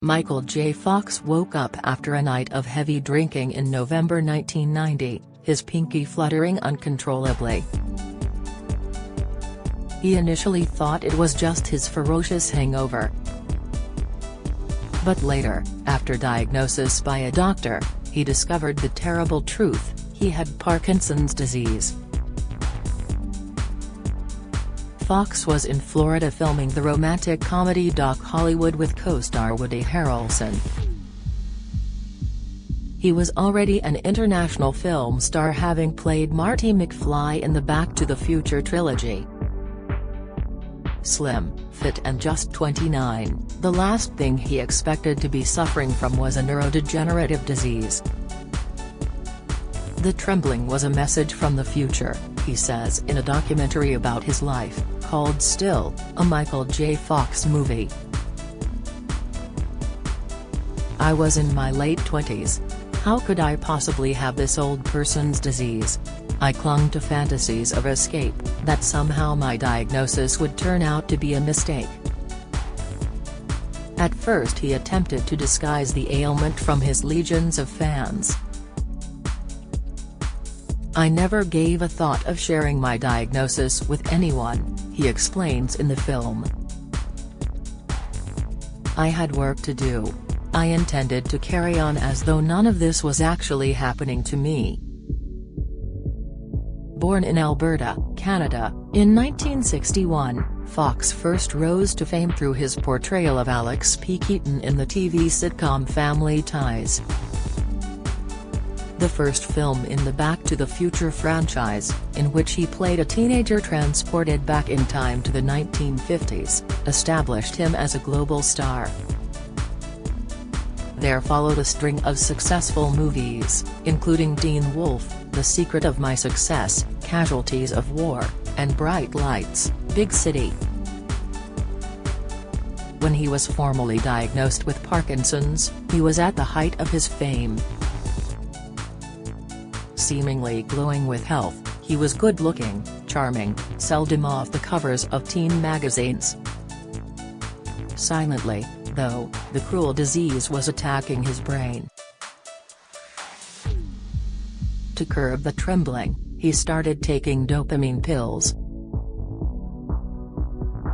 Michael J. Fox woke up after a night of heavy drinking in November 1990, his pinky fluttering uncontrollably. He initially thought it was just his ferocious hangover. But later, after diagnosis by a doctor, he discovered the terrible truth: he had Parkinson's disease. Fox was in Florida filming the romantic comedy doc Hollywood with co-star Woody Harrelson. He was already an international film star, having played Marty McFly in the Back to the Future trilogy. Slim, fit and just 29, the last thing he expected to be suffering from was a neurodegenerative disease. The trembling was a message from the future, he says in a documentary about his life, called Still, a Michael J. Fox movie. "I was in my late 20s. How could I possibly have this old person's disease? I clung to fantasies of escape, that somehow my diagnosis would turn out to be a mistake." At first he attempted to disguise the ailment from his legions of fans. "I never gave a thought of sharing my diagnosis with anyone," he explains in the film. "I had work to do. I intended to carry on as though none of this was actually happening to me." Born in Alberta, Canada, in 1961, Fox first rose to fame through his portrayal of Alex P. Keaton in the TV sitcom Family Ties. The first film in the Back to the Future franchise, in which he played a teenager transported back in time to the 1950s, established him as a global star. There followed a string of successful movies, including Teen Wolf, The Secret of My Success, Casualties of War, and Bright Lights, Big City. When he was formally diagnosed with Parkinson's, he was at the height of his fame. Seemingly glowing with health, he was good-looking, charming, seldom off the covers of teen magazines. Silently, though, the cruel disease was attacking his brain. To curb the trembling, he started taking dopamine pills.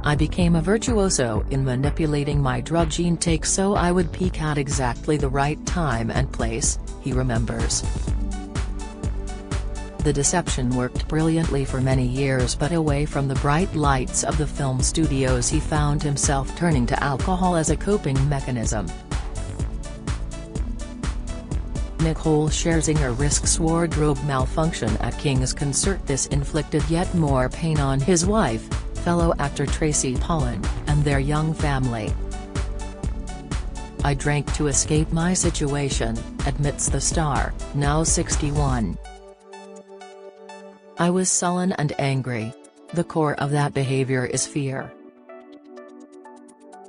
"I became a virtuoso in manipulating my drug intake so I would peak at exactly the right time and place," he remembers. The deception worked brilliantly for many years, but away from the bright lights of the film studios he found himself turning to alcohol as a coping mechanism. Nicole Scherzinger risks wardrobe malfunction at King's concert. This inflicted yet more pain on his wife, fellow actor Tracy Pollan, and their young family. "I drank to escape my situation," admits the star, now 61. "I was sullen and angry. The core of that behavior is fear.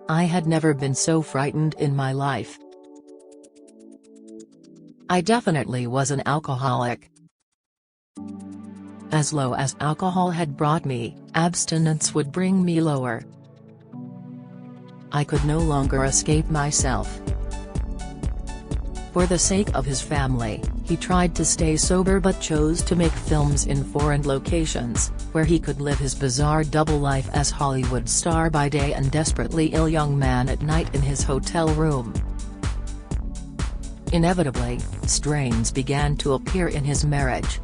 I had never been so frightened in my life. I definitely was an alcoholic. As low as alcohol had brought me, abstinence would bring me lower. I could no longer escape myself." For the sake of his family, he tried to stay sober but chose to make films in foreign locations, where he could live his bizarre double life as Hollywood star by day and desperately ill young man at night in his hotel room. Inevitably, strains began to appear in his marriage.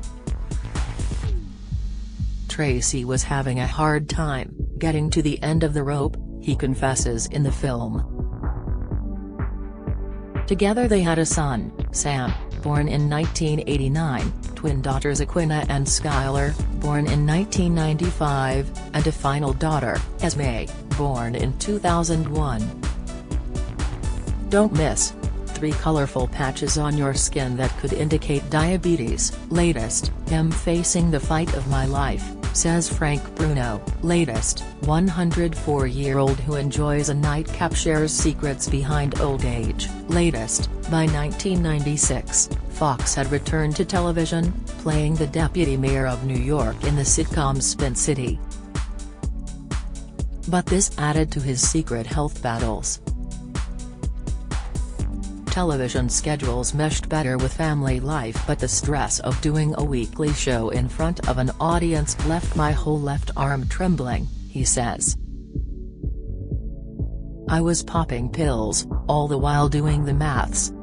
Tracy was having a hard time getting to the end of the rope, he confesses in the film. Together they had a son, Sam, born in 1989, twin daughters Aquina and Skylar, born in 1995, and a final daughter, Esme, born in 2001. Don't miss 3 colorful patches on your skin that could indicate diabetes. Latest, "I'm facing the fight of my life," says Frank Bruno. Latest, 104-year-old who enjoys a nightcap shares secrets behind old age. Latest, by 1996, Fox had returned to television, playing the deputy mayor of New York in the sitcom Spin City. But this added to his secret health battles. television schedules meshed better with family life, but the stress of doing a weekly show in front of an audience left my whole left arm trembling, he says. I was popping pills, all the while doing the maths.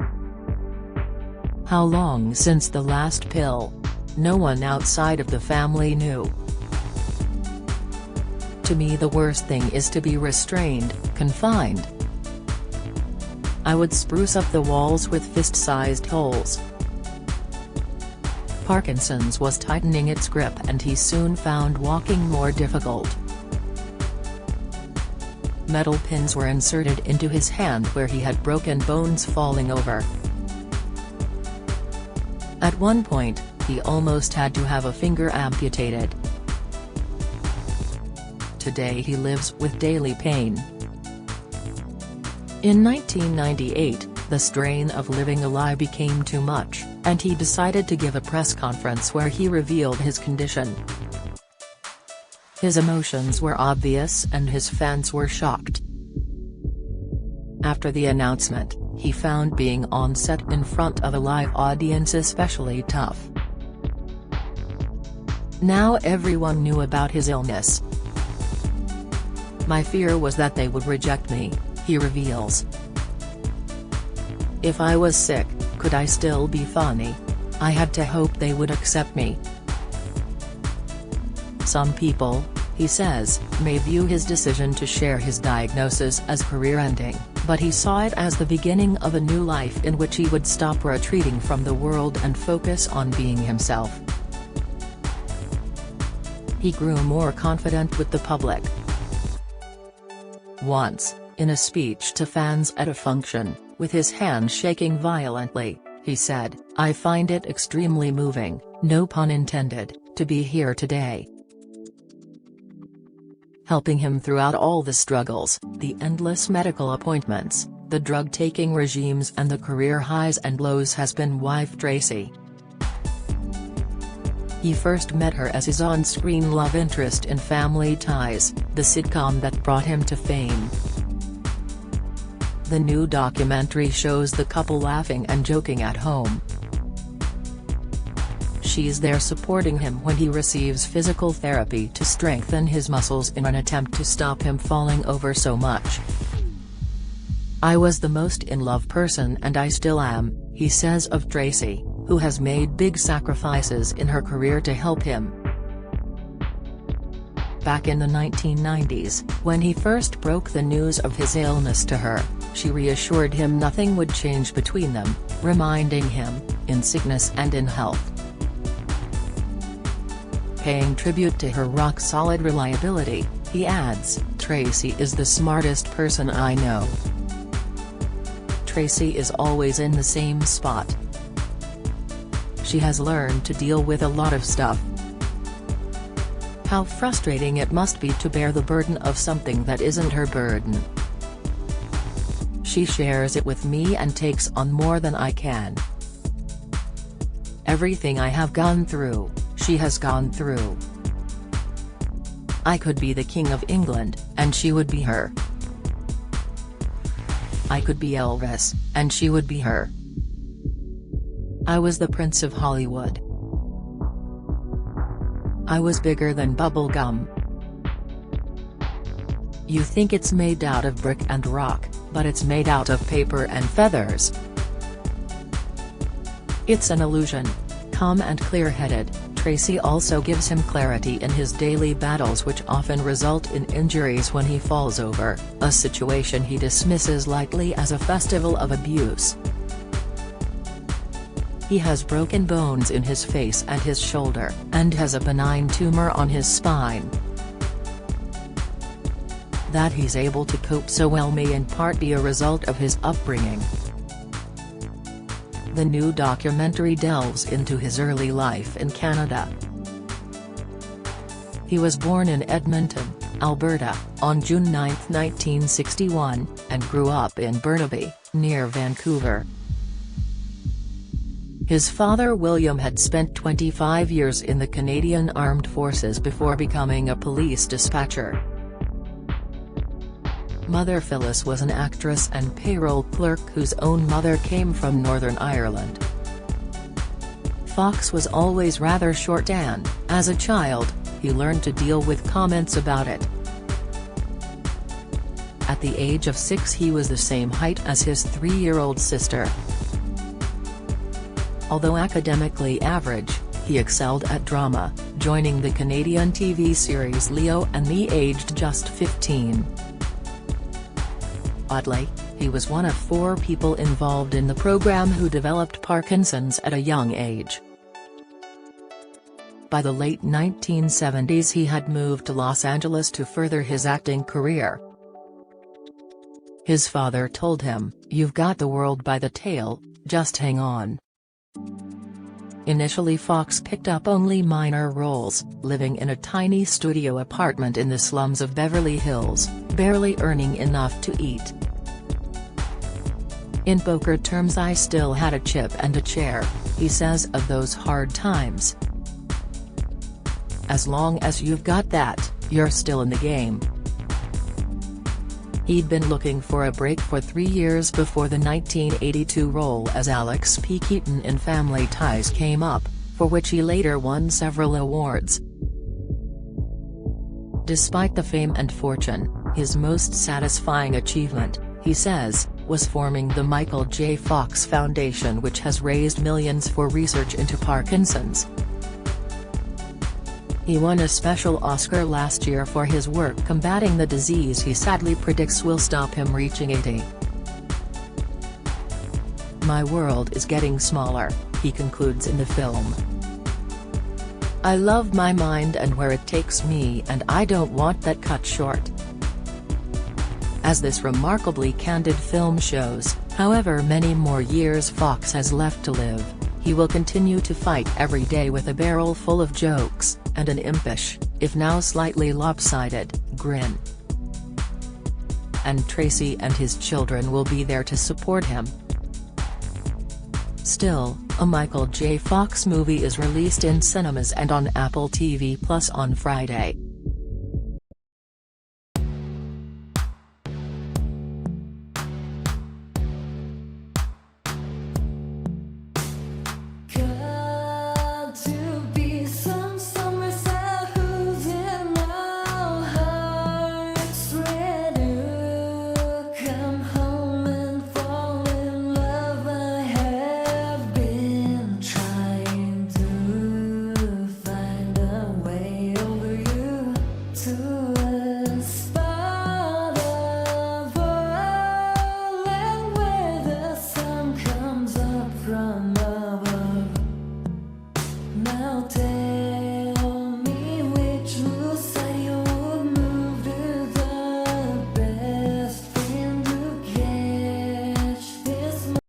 How long since the last pill? No one outside of the family knew. To me, the worst thing is to be restrained, confined. I would spruce up the walls with fist-sized holes. Parkinson's was tightening its grip and he soon found walking more difficult. Metal pins were inserted into his hand where he had broken bones falling over. At one point, he almost had to have a finger amputated. Today he lives with daily pain. In 1998, the strain of living a lie became too much, and he decided to give a press conference where he revealed his condition. His emotions were obvious and his fans were shocked. After the announcement, he found being on set in front of a live audience especially tough. Now everyone knew about his illness. My fear was that they would reject me, he reveals. If I was sick, could I still be funny? I had to hope they would accept me. Some people, he says, may view his decision to share his diagnosis as career-ending, but he saw it as the beginning of a new life in which he would stop retreating from the world and focus on being himself. He grew more confident with the public. Once, in a speech to fans at a function, with his hand shaking violently, he said, "I find it extremely moving, no pun intended, to be here today." Helping him throughout all the struggles, the endless medical appointments, the drug-taking regimes and the career highs and lows has been wife Tracy. He first met her as his on-screen love interest in Family Ties, the sitcom that brought him to fame. The new documentary shows the couple laughing and joking at home. She's there supporting him when he receives physical therapy to strengthen his muscles in an attempt to stop him falling over so much. "I was the most in love person and I still am," he says of Tracy, who has made big sacrifices in her career to help him. Back in the 1990s, when he first broke the news of his illness to her, she reassured him nothing would change between them, reminding him, in sickness and in health. Paying tribute to her rock-solid reliability, he adds, "Tracy is the smartest person I know. Tracy is always in the same spot. She has learned to deal with a lot of stuff. How frustrating it must be to bear the burden of something that isn't her burden. She shares it with me and takes on more than I can. Everything I have gone through, she has gone through. I could be the King of England, and she would be her. I could be Elvis, and she would be her. I was the Prince of Hollywood. I was bigger than bubble gum. You think it's made out of brick and rock, but it's made out of paper and feathers. It's an illusion." Calm and clear-headed, Tracy also gives him clarity in his daily battles, which often result in injuries when he falls over, a situation he dismisses lightly as a festival of abuse. He has broken bones in his face and his shoulder, and has a benign tumor on his spine. That he's able to cope so well may in part be a result of his upbringing. The new documentary delves into his early life in Canada. He was born in Edmonton, Alberta, on June 9, 1961, and grew up in Burnaby, near Vancouver. His father William had spent 25 years in the Canadian Armed Forces before becoming a police dispatcher. Mother Phyllis was an actress and payroll clerk whose own mother came from Northern Ireland. Fox was always rather short and, as a child, he learned to deal with comments about it. At the age of 6 he was the same height as his 3-year-old sister. Although academically average, he excelled at drama, joining the Canadian TV series Leo and Me aged just 15. Oddly, he was one of 4 people involved in the program who developed Parkinson's at a young age. By the late 1970s he had moved to Los Angeles to further his acting career. His father told him, "You've got the world by the tail, just hang on." Initially Fox picked up only minor roles, living in a tiny studio apartment in the slums of Beverly Hills, barely earning enough to eat. "In poker terms I still had a chip and a chair," he says of those hard times. "As long as you've got that, you're still in the game." He'd been looking for a break for 3 years before the 1982 role as Alex P. Keaton in Family Ties came up, for which he later won several awards. Despite the fame and fortune, his most satisfying achievement, he says, was forming the Michael J. Fox Foundation, which has raised millions for research into Parkinson's. He won a special Oscar last year for his work combating the disease he sadly predicts will stop him reaching 80. "My world is getting smaller," he concludes in the film. "I love my mind and where it takes me, and I don't want that cut short." As this remarkably candid film shows, however many more years Fox has left to live, he will continue to fight every day with a barrel full of jokes, and an impish, if now slightly lopsided, grin. And Tracy and his children will be there to support him. Still, a Michael J. Fox movie is released in cinemas and on Apple TV+ on Friday.